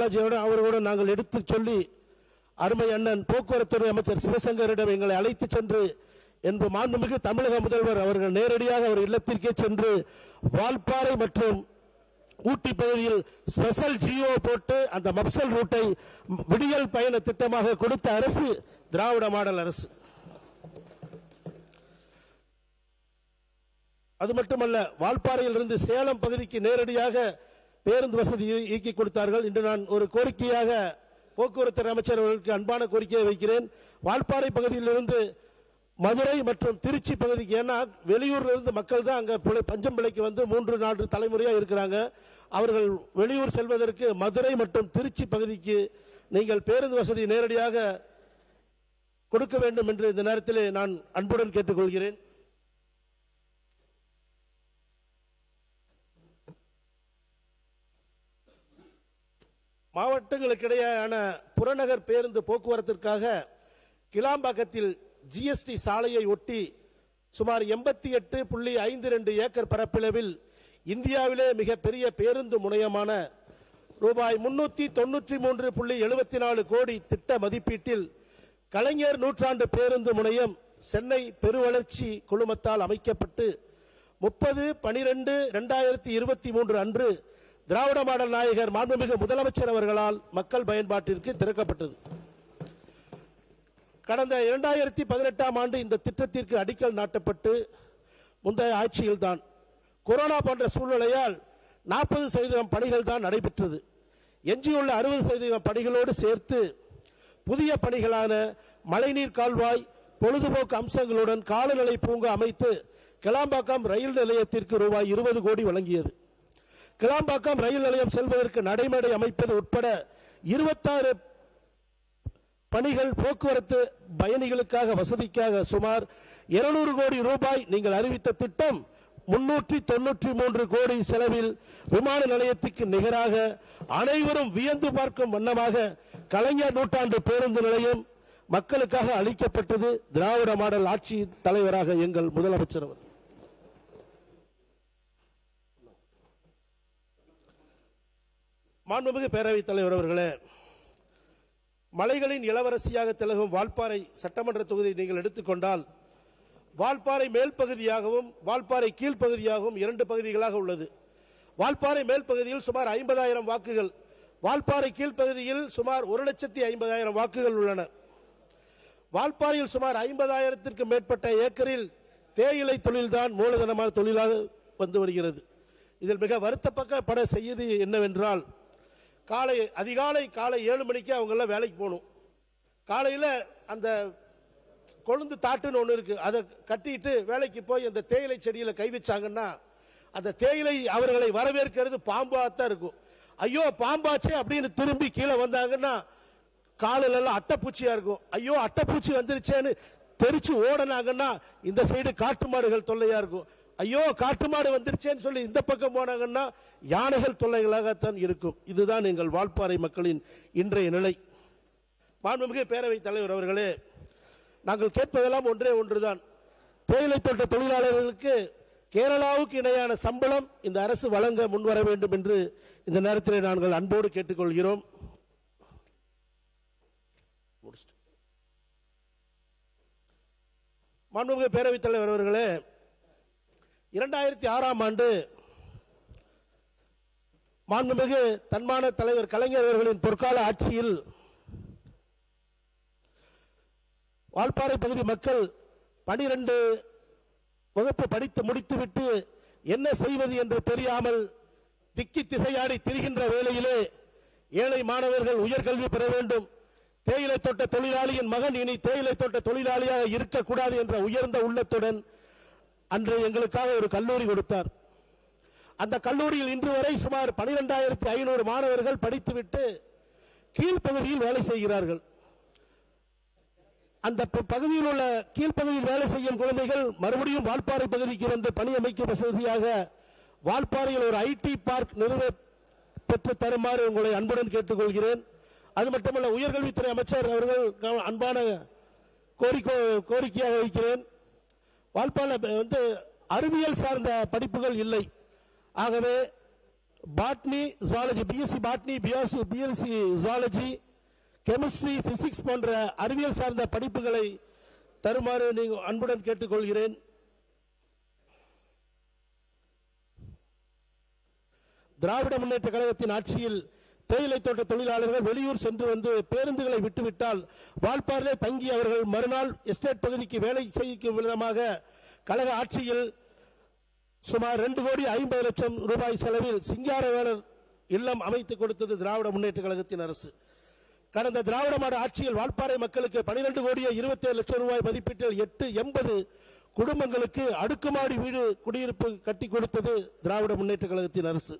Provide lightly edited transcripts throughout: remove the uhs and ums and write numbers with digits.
பாலாஜியோட அவரோட நாங்கள் எடுத்து சொல்லி அருமை அண்ணன் போக்குவரத்துறை அமைச்சர் சிவசங்கரிடம் எங்களை அழைத்து சென்று என்பது மாண்புமிகு தமிழக முதல்வர் அவர்கள் நேரடியாக அவர் இல்லத்திற்கே சென்று வால்பாறை மற்றும் ஊட்டி பகுதியில் ஸ்பெஷல் ஜியோ போட்டு அந்த மப்சல் ரூட்டை விடியல் பயண திட்டமாக கொடுத்த அரசு திராவிட மாடல் அரசு. அது மட்டுமல்ல, வால்பாறையிலிருந்து சேலம் பகுதிக்கு நேரடியாக பேருந்து வசதி இயக்கி கொடுத்தார்கள். இன்று நான் ஒரு கோரிக்கையாக போக்குவரத்து அமைச்சர் அவர்களுக்கு அன்பான கோரிக்கையை வைக்கிறேன். வால்பாறை பகுதியிலிருந்து மதுரை மற்றும் திருச்சி பகுதிக்கு, ஏன்னா வெளியூர்ல இருந்து மக்கள் தான் அங்க பஞ்சம் பிழைக்கு வந்து 3-4 தலைமுறையா இருக்கிறாங்க. அவர்கள் வெளியூர் செல்வதற்கு மதுரை மற்றும் திருச்சி பகுதிக்கு நீங்கள் பேருந்து வசதி நேரடியாக கொடுக்க வேண்டும் என்று இந்த நேரத்தில் நான் அன்புடன் கேட்டுக்கொள்கிறேன். மாவட்டங்களுக்கிடையேயான புறநகர் பேருந்து போக்குவரத்திற்காக கிளாம்பாக்கத்தில் ஜிஎஸ்டி சாலையை ஒட்டி சுமார் 88.52 ஏக்கர் பரப்பளவில் இந்தியாவிலே மிகப்பெரிய பேருந்து முனையமான ரூபாய் 393.74 கோடி திட்ட மதிப்பீட்டில் கலைஞர் நூற்றாண்டு பேருந்து முனையம் சென்னை பெருவளர்ச்சி குழுமத்தால் அமைக்கப்பட்டு 30/12/2023 அன்று திராவிட மாடல் நாயகர் மாண்புமிகு முதலமைச்சர் அவர்களால் மக்கள் பயன்பாட்டிற்கு திறக்கப்பட்டது. கடந்த 2018ஆம் ஆண்டு இந்த திட்டத்திற்கு அடிக்கல் நாட்டப்பட்டு முந்தைய ஆட்சியில்தான் கொரோனா போன்ற சூழ்நிலையால் 40% பணிகள் தான் நடைபெற்றது. எஞ்சியுள்ள 60% பணிகளோடு சேர்த்து புதிய பணிகளான மழைநீர் கால்வாய், பொழுதுபோக்கு அம்சங்களுடன் காலநிலை பூங்கா அமைத்து கிளாம்பாக்கம் ரயில் நிலையத்திற்கு ரூபாய் 20 கோடி வழங்கியது. கிளாம்பாக்கம் ரயில் நிலையம் செல்வதற்கு நடைமேடை அமைப்பது உட்பட 26 பணிகள் போக்குவரத்து பயணிகளுக்காக வசதிக்காக சுமார் 200 கோடி ரூபாய் நீங்கள் அறிவித்த திட்டம் 393 கோடி செலவில் விமான நிலையத்துக்கு நிகராக அனைவரும் வியந்து பார்க்கும் வண்ணமாக கலைஞர் நூற்றாண்டு பேருந்து நிலையம் மக்களுக்காக அளிக்கப்பட்டது. திராவிட மாடல் ஆட்சி தலைவராக எங்கள் முதலமைச்சர் அவர். மாண்புமிகு பேரவைத் தலைவர் அவர்களே, மலைகளின் இளவரசியாக திலகும் வால்பாறை சட்டமன்ற தொகுதியை நீங்கள் எடுத்துக்கொண்டால் வால்பாறை மேல் பகுதியாகவும் வால்பாறை கீழ்ப்பகுதியாகவும் 2 பகுதிகளாக உள்ளது. வால்பாறை மேல் பகுதியில் சுமார் 50,000 வாக்குகள், வால்பாறை கீழ்ப்பகுதியில் சுமார் 1,50,000 வாக்குகள் உள்ளன. வால்பாறையில் சுமார் 50,000த்திற்கும் மேற்பட்ட ஏக்கரில் தேயிலை தொழில்தான் மூலதனமான தொழிலாக வந்து வருகிறது. இதில் மிக வருத்தப்பட செய்தி என்னவென்றால், அதிகாலை 7 மணிக்கு அவங்க எல்லாம் வேலைக்கு போகணும். காலையில் அந்த கொழுந்து தாட்டுன்னு ஒன்று இருக்கு, அதை கட்டிட்டு வேலைக்கு போய் அந்த தேயிலை செடியில கை வச்சாங்கன்னா அந்த தேயிலை அவர்களை வரவேற்கிறது பாம்பாத்தான் இருக்கும். ஐயோ பாம்பாச்சே அப்படின்னு திரும்பி கீழே வந்தாங்கன்னா காலில் எல்லாம் அட்டைப்பூச்சியா இருக்கும். ஐயோ அட்டைப்பூச்சி வந்துருச்சேன்னு தெரிச்சு ஓடனாங்கன்னா இந்த சைடு காட்டு மாடுகள் தொல்லையா இருக்கும். ஐயோ காட்டு மாடு வந்துருச்சேன்னு சொல்லி இந்த பக்கம் போனாங்கன்னா யானைகள் தொல்லைகளாகத்தான் இருக்கும். இதுதான் எங்கள் வால்பாறை மக்களின் இன்றைய நிலை. மாண்புமிகு பேரவைத் தலைவர் அவர்களே, நாங்கள் கேட்பதெல்லாம் ஒன்றே ஒன்றுதான். தேயிலை தோட்ட தொழிலாளர்களுக்கு கேரளாவுக்கு இணையான சம்பளம் இந்த அரசு வழங்க முன்வர வேண்டும் என்று இந்த நேரத்தில் நாங்கள் அன்போடு கேட்டுக்கொள்கிறோம். மாண்புமிகு பேரவைத் தலைவர் அவர்களே, 2006ஆம் ஆண்டு மாண்புமிகு தன்மான தலைவர் கலைஞர் அவர்களின் பொற்கால ஆட்சியில் வால்பாறை பகுதி மக்கள் 12 வகுப்பு படித்து முடித்துவிட்டு என்ன செய்வது என்று தெரியாமல் திக்கி திசையாடி திரிகின்ற வேளையிலே ஏழை மாணவர்கள் உயர்கல்வி பெற வேண்டும், தேயிலை தோட்ட தொழிலாளியின் மகன் இனி தேயிலை தோட்ட தொழிலாளியாக இருக்கக்கூடாது என்ற உயர்ந்த உள்ளத்துடன் அன்று எங்களுக்காக ஒரு கல்லூரி கொடுத்தார். அந்த கல்லூரியில் இன்று வரை சுமார் 12,500 மாணவர்கள் படித்துவிட்டு கீழ்ப்பகுதியில் வேலை செய்கிறார்கள். அந்த பகுதியில் உள்ள கீழ்ப்பகுதியில் வேலை செய்யும் குழந்தைகள் மறுபடியும் வால்பாறை பகுதிக்கு வந்து பணி அமைக்கும் வசதியாக வால்பாறையில் ஒரு ஐடி பார்க் நிறுவ பெற்று தருமாறு உங்களை அன்புடன் கேட்டுக்கொள்கிறேன். அது மட்டுமல்ல, உயர்கல்வித்துறை அமைச்சர் அவர்கள் அன்பான கோரிக்கையாக வைக்கிறேன். வால்பாறை வந்து அறிவியல் சார்ந்த படிப்புகள் இல்லை. ஆகவே botany zoology, BSc botany, BSc zoology, chemistry, physics போன்ற அறிவியல் சார்ந்த படிப்புகளை தருமாறு நீங்கள் அன்புடன் கேட்டுக்கொள்கிறேன். திராவிட முன்னேற்ற கழகத்தின் ஆட்சியில் தேயிலை தோட்ட தொழிலாளர்கள் வெளியூர் சென்று வந்து பேருந்துகளை விட்டுவிட்டால் வால்பாறையிலே தங்கி அவர்கள் மறுநாள் எஸ்டேட் பகுதிக்கு வேலை செய்யும் விதமாக கழக ஆட்சியில் சுமார் 2,50,00,000 ரூபாய் செலவில் சிங்காரவேலர் இல்லம் அமைத்து கொடுத்தது திராவிட முன்னேற்ற கழகத்தின் அரசு. கடந்த திராவிட மாடல் ஆட்சியில் வால்பாறை மக்களுக்கு 12,27,00,000 ரூபாய் மதிப்பீட்டில் 80 குடும்பங்களுக்கு அடுக்குமாடி வீடு குடியிருப்பு கட்டி கொடுத்தது திராவிட முன்னேற்ற கழகத்தின் அரசு.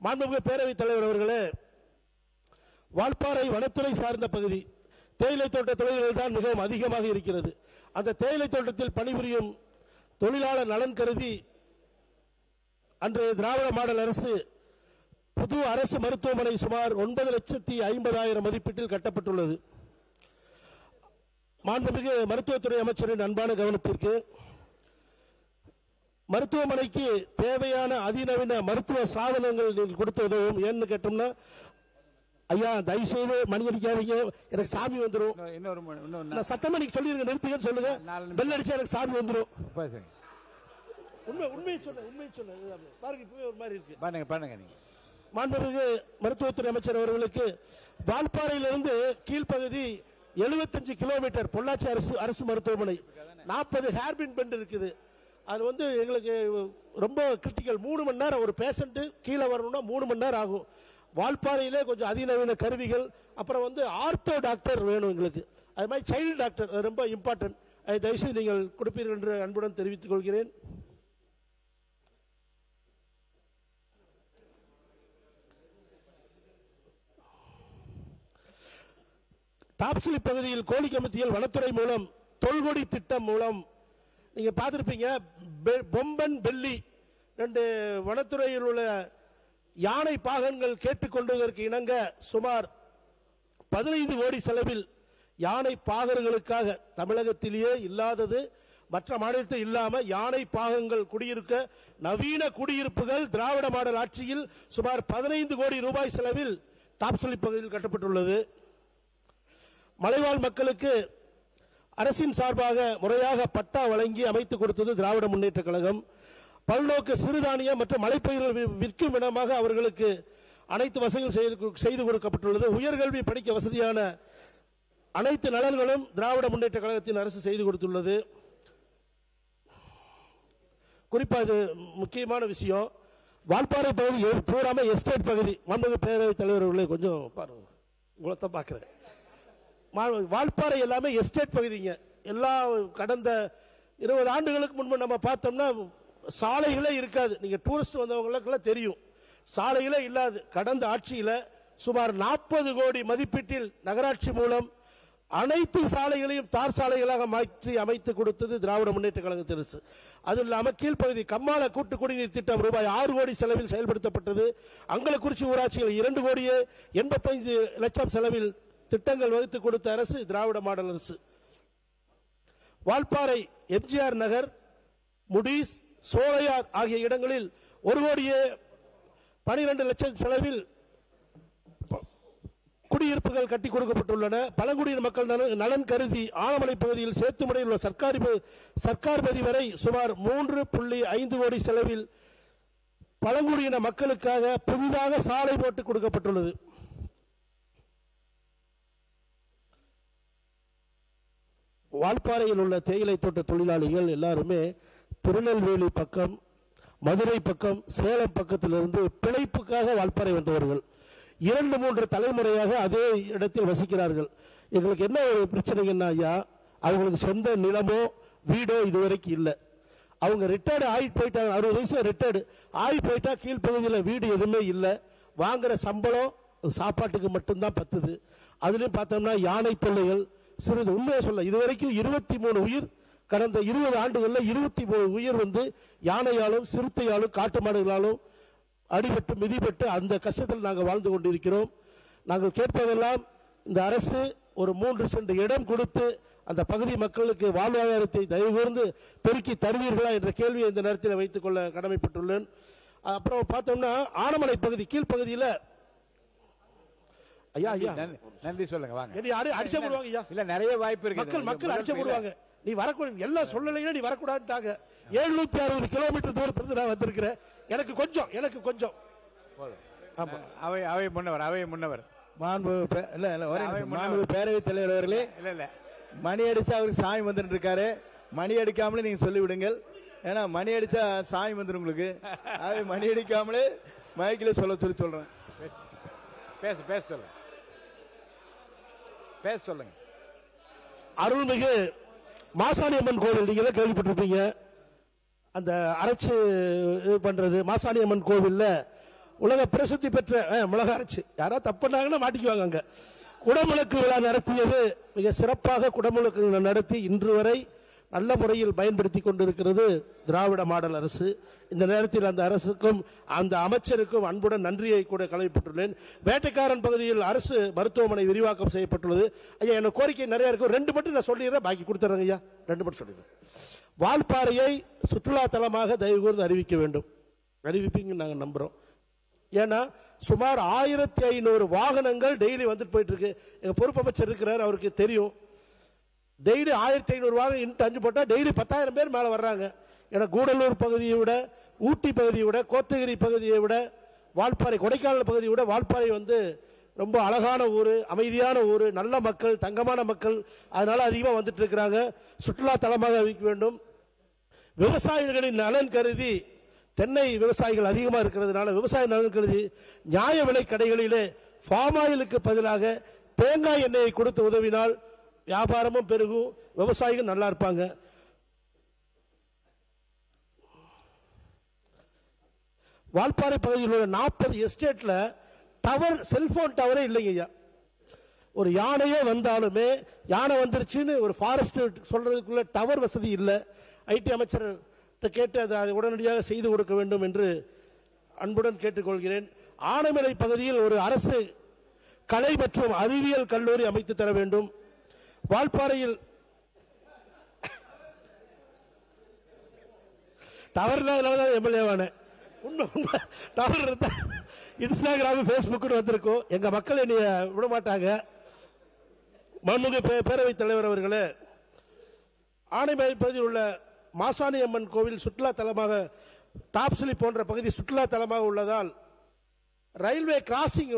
மாண்புமிகு பேரவைத் தலைவர் அவர்களே, வால்பாறை வனத்துறை சார்ந்த பகுதி, தேயிலை தோட்ட தொழில்கள் தான் மிகவும் அதிகமாக இருக்கிறது. அந்த தேயிலை தோட்டத்தில் பணிபுரியும் தொழிலாளர் நலன் கருதி அன்று திராவிட மாடல் அரசு புது அரசு மருத்துவமனை சுமார் 9,50,000 மதிப்பீட்டில் கட்டப்பட்டுள்ளது. மாண்புமிகு மருத்துவத்துறை அமைச்சரின் அன்பான கவனத்திற்கு, மருத்துவமனைக்கு தேவையான அதிநவீன மருத்துவ சாதனங்கள் நீங்கள் கொடுத்து உதவும். ஏன்னு கேட்டோம்னா, ஐயா தயவுசெய்து மணி அடிக்காதீங்க, எனக்கு சாமி வந்துடும். சத்தமா நீங்க சொல்லிருங்க, நிறுத்துங்கன்னு சொல்லுங்க. பெல் அடிச்சா எனக்கு சாமி வந்துடும். உண்மையை சொன்ன பாருங்க, இப்பவே ஒரு மாதிரி இருக்கு. பண்ணுங்க. மாண்புமிகு மருத்துவத்துறை அமைச்சர் அவர்களுக்கு, வால்பாறையிலிருந்து கீழ்ப்பகுதி 75 கிலோமீட்டர் பொள்ளாச்சி அரசு மருத்துவமனை, 40 ஹேர்பின் பெண்ட் இருக்குது. அது வந்து எங்களுக்கு ரொம்ப கிரிட்டிக்கல். 3 மணி நேரம் ஒரு பேஷண்ட் கீழே வரணும்னா 3 மணி நேரம் ஆகும். வால்பாறையிலே கொஞ்சம் அதிநவீன கருவிகள், அப்புறம் வந்து ஆர்த்தோ டாக்டர் வேணும் எங்களுக்கு. அது மாதிரி சைல்டு டாக்டர் ரொம்ப இம்பார்ட்டன்ட். அதை தயவுசெய்து நீங்கள் கொடுப்பீர்கள் என்று அன்புடன் தெரிவித்துக் கொள்கிறேன். டாப்சிலி பகுதியில் கோழிக்கமத்தியில் வனத்துறை மூலம் தொல்கொடி திட்டம் மூலம் நீங்க பார்த்திருப்பீங்க, பொம்பன் பெல்லி 2 வனத்துறையில் உள்ள யானை பாகன்கள் கேட்டுக்கொண்டதற்கு இணங்க சுமார் 15 கோடி செலவில் யானை பாகர்களுக்காக, தமிழகத்திலேயே இல்லாதது, மற்ற மாநிலத்தில் இல்லாம யானை பாகங்கள் குடியிருக்க நவீன குடியிருப்புகள் திராவிட மாடல் ஆட்சியில் சுமார் 15 கோடி ரூபாய் செலவில் டாப்சிலி பகுதியில் கட்டப்பட்டுள்ளது. மலைவாழ் மக்களுக்கு அரசின் சார்பாக முறையாக பட்டா வழங்கி அமைத்து கொடுத்தது திராவிட முன்னேற்ற கழகம். பல்நோக்கு சிறுதானிய மற்றும் மலைப்பயிர்கள் விற்கும் இடமாக அவர்களுக்கு அனைத்து வசதிகளும் செய்து கொடுக்கப்பட்டுள்ளது. உயர்கல்வி படிக்க வசதியான அனைத்து நலன்களும் திராவிட முன்னேற்ற கழகத்தின் அரசு செய்து கொடுத்துள்ளது. குறிப்பா இது முக்கியமான விஷயம், வால்பாறை பகுதி பூராம எஸ்டேட் பகுதி. மாண்புமிகு பேரவைத் தலைவர்களே கொஞ்சம் பாருங்க, உங்களை பார்க்கிறேன். வால்பாறை எல்லாமே எஸ்டேட் பகுதிங்க. எல்லா கடந்த 20 ஆண்டுகளுக்கு முன்பு நம்ம பார்த்தோம்னா சாலைகளே இருக்காது. நீங்க டூரிஸ்ட் வந்தவங்களுக்கெல்லாம் தெரியும், சாலைகளே இல்லாது. கடந்த ஆட்சியில சுமார் 40 கோடி மதிப்பீட்டில் நகராட்சி மூலம் அனைத்து சாலைகளையும் தார் சாலைகளாக மாற்றி அமைத்து கொடுத்தது திராவிட முன்னேற்ற கழகத்தின் அரசு. அது இல்லாம கீழ்ப்பகுதி கம்மாள கூட்டு குடிநீர் திட்டம் ரூபாய் 6 கோடி செலவில் செயல்படுத்தப்பட்டது. அங்கலக்குறிச்சி ஊராட்சிகள் 2 கோடியே 85 லட்சம் செலவில் திட்டங்கள் வகுத்து கொடுத்த அரசு திராவிட மாடல் அரசு. வால்பாறை எம்ஜிஆர் நகர், முடிஸ், சோழையார் ஆகிய இடங்களில் 1 கோடியே 12 லட்சம் செலவில் குடியிருப்புகள் கட்டி கொடுக்கப்பட்டுள்ளன. பழங்குடியின மக்கள் நலன் கருதி ஆலமலை பகுதியில் சேத்துமடையில் உள்ள சர்க்கார்பதி வரை சுமார் 3.5 கோடி செலவில் பழங்குடியின மக்களுக்காக புதிதாக சாலை போட்டு கொடுக்கப்பட்டுள்ளது. வால்பாறையில் உள்ள தேயிலை தோட்ட தொழிலாளிகள் எல்லாருமே திருநெல்வேலி பக்கம், மதுரை பக்கம், சேலம் பக்கத்திலிருந்து பிழைப்புக்காக வால்பாறை வந்தவர்கள். 2-3 தலைமுறையாக அதே இடத்தில் வசிக்கிறார்கள். எங்களுக்கு என்ன ஒரு பிரச்சனைன்னா, ஐயா, அவங்களுக்கு சொந்த நிலமோ வீடோ இதுவரைக்கும் இல்லை. அவங்க ரிட்டையர்டு ஆகிட்டு போயிட்டாங்க, 60 வயசுல ரிட்டையர்டு ஆகி போயிட்டா கீழ்ப்பகுதியில் வீடு எதுவுமே இல்லை. வாங்குற சம்பளம் சாப்பாட்டுக்கு மட்டும்தான் பத்துது. அதுலயும் பார்த்தோம்னா யானை தொல்லைகள் சிறிது. உண்மையை சொல்ல, இதுவரைக்கும் 23 உயிர், கடந்த 20 ஆண்டுகளில் 23 உயிர் வந்து யானையாலும் சிறுத்தையாலும் காட்டு மாடுகளாலும் அடிபட்டு மிதிப்பட்டு அந்த கஷ்டத்தில் நாங்கள் வாழ்ந்து கொண்டிருக்கிறோம். நாங்கள் கேட்பதெல்லாம் இந்த அரசு ஒரு 3 சென்ட் இடம் கொடுத்து அந்த பகுதி மக்களுக்கு வாழ்வாதாரத்தை தயவு கூர்ந்து பெருக்கி தருவீர்களா என்ற கேள்வியை இந்த நேரத்தில் வைத்துக் கொள்ள கடமைப்பட்டுள்ளேன். அப்புறம் பார்த்தோம்னா ஆனமலை பகுதி கீழ்ப்பகுதியில் ஐயா ஐயா நன்றி சொல்லுங்க. வாங்க. அடிச்ச போடுவாங்க ஐயா. இல்ல நிறைய வாய்ப்பு இருக்கு. மக்கள் அடிச்ச போடுவாங்க. நீ வரக்கூடாது எல்லாம் சொல்லலைன்னா நீ வரக்கூடாதுட்டாங்க. 760 கிலோமீட்டர் தூரத்திலிருந்து நான் வந்திருக்கிறேன். எனக்கு கொஞ்சம் அவை முன்னவர் பேரவைத் தலைவர் அவர்களே, இல்ல மணி அடிச்சா அவருக்கு சாமி வந்துட்டு இருக்காரு. மணி அடிக்காமலே நீங்க சொல்லி விடுங்கள். ஏன்னா மணி அடிச்சா சாமி வந்துடும் உங்களுக்கு. மணி அடிக்காமலே மைக்கில் சொல்றேன். பேச சொல்லுங்க. அருள்மிகு மாசாணி அம்மன் கோவில் நீங்க தான் கேள்விப்பட்டிருப்பீங்க. அந்த அரைச்சு பண்றது மாசாணி அம்மன் கோவில்ல உலக பிரசித்தி பெற்ற மிளகா அரைச்சு யாராவது தப்பு பண்ணாங்கன்னா மாட்டிக்குவாங்க. அங்க குடமுழுக்கு விழா நடத்தியது மிக சிறப்பாக குடமுழுக்கு நடத்தி இன்று வரை நல்ல முறையில் பயன்படுத்தி கொண்டிருக்கிறது திராவிட மாடல் அரசு. இந்த நேரத்தில் அந்த அரசுக்கும் அந்த அமைச்சருக்கும் அன்புடன் நன்றியை கூட கலைப்பட்டுள்ளேன். வேட்டைக்காரன் பகுதியில் அரசு மருத்துவமனை விரிவாக்கம் செய்யப்பட்டுள்ளது. ஐயா என்ன கோரிக்கை நிறைய இருக்கும். 2 மட்டும் நான் சொல்லிடுறேன், பாக்கி கொடுத்துறேங்க ஐயா. 2 மட்டும் சொல்லிடுறேன். வால்பாறையை சுற்றுலா தலமாக தயவு கூர்ந்து அறிவிக்க வேண்டும். அறிவிப்பீங்க நாங்கள் நம்புறோம். ஏன்னா சுமார் 1500 வாகனங்கள் டெய்லி வந்துட்டு போயிட்டு இருக்கு. எங்க பொறுப்பு அமைச்சர் இருக்கிறார், அவருக்கு தெரியும். டெய்லி 1500 வாகனம் இன்ட்டு 5 போட்டா டெய்லி 10,000 பேர் மேல வர்றாங்க. ஏன்னா கூடலூர் பகுதியை விட, ஊட்டி பகுதியை விட, கோத்தகிரி பகுதியை விட, வால்பாறை கொடைக்கானல் பகுதியை விட வால்பாறை ரொம்ப அழகான ஊர், அமைதியான ஊர், நல்ல மக்கள், தங்கமான மக்கள். அதனால அதிகமாக வந்துட்டு இருக்கிறாங்க. சுற்றுலா தலமாக அறிவிக்க வேண்டும். விவசாயிகளின் நலன் கருதி தென்னை விவசாயிகள் அதிகமாக இருக்கிறதுனால விவசாய நலன் கருதி நியாய விலை கடைகளிலே ஃபார்ம் ஆயிலுக்கு பதிலாக தேங்காய் எண்ணெயை கொடுத்து உதவினால் வியாபாரமும் பெருகும், விவசாயிகள் நல்லா இருப்பாங்க. வால்பாறை பகுதியில் உள்ள 40 எஸ்டேட்ல டவர், செல்போன் டவரே இல்லைங்க ஐயா. ஒரு யானையே வந்தாலுமே யானை வந்துருச்சுன்னு ஒரு ஃபாரஸ்ட் சொல்றதுக்குள்ள டவர் வசதி இல்லை. ஐடி அமைச்சர் கேட்டு அதை உடனடியாக செய்து கொடுக்க வேண்டும் என்று அன்புடன் கேட்டுக்கொள்கிறேன். ஆனைமலை பகுதியில் ஒரு அரசு கலை மற்றும் அறிவியல் கல்லூரி அமைத்து தர வேண்டும். வால்பாறையில் டவர் இல்லாதனால எம்எல்ஏவான டவர் இருந்தா இன்ஸ்டாகிராம் பேஸ்புக் வந்திருக்கும். எங்க மக்கள் என்னைய விட மாட்டாங்க. மாண்புமிகு பேரவைத் தலைவர் அவர்களே, ஆனைமலை பகுதியில் உள்ள மாசாணி அம்மன் கோவில் சுற்றுலா தலமாக, டாப்ஸ்லி போன்ற பகுதி சுற்றுலா தலமாக உள்ளதால் ரயில்வே கிராசிங்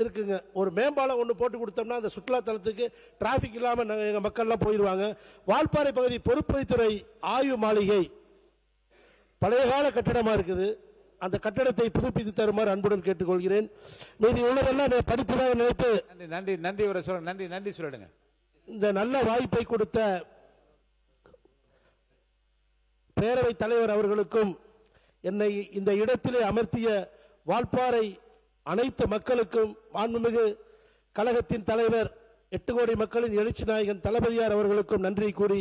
இருக்குங்க. ஒரு மேம்பாலம் ஒன்று போட்டு கொடுத்தோம்னா அந்த சுற்றுலா தலத்துக்கு டிராபிக் இல்லாம எங்க மக்கள்லாம் போயிடுவாங்க. வால்பாறை பகுதி பொறுப்பைத்துறை ஆய்வு மாளிகை பழைய கால கட்டடமா இருக்குது. அந்த கட்டடத்தை புதுப்பித்து தருமாறு அன்புடன் கேட்டுக்கொள்கிறேன். மீதி உள்ளதெல்லாம் படிப்பதாக நினைத்து நன்றி சொல்லுங்க. இந்த நல்ல வாய்ப்பை கொடுத்த பேரவைத் தலைவர் அவர்களுக்கும் என்னை இந்த இடத்திலே அமர்த்திய வால்பாறை அனைத்து மக்களுக்கும், மாண்புமிகு கழகத்தின் தலைவர் 8 கோடி மக்களின் எழுச்சி நாயகன் தளபதியார் அவர்களுக்கும் நன்றி கூறி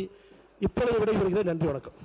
இப்பொழுது விடைபெறுகிறேன். நன்றி, வணக்கம்.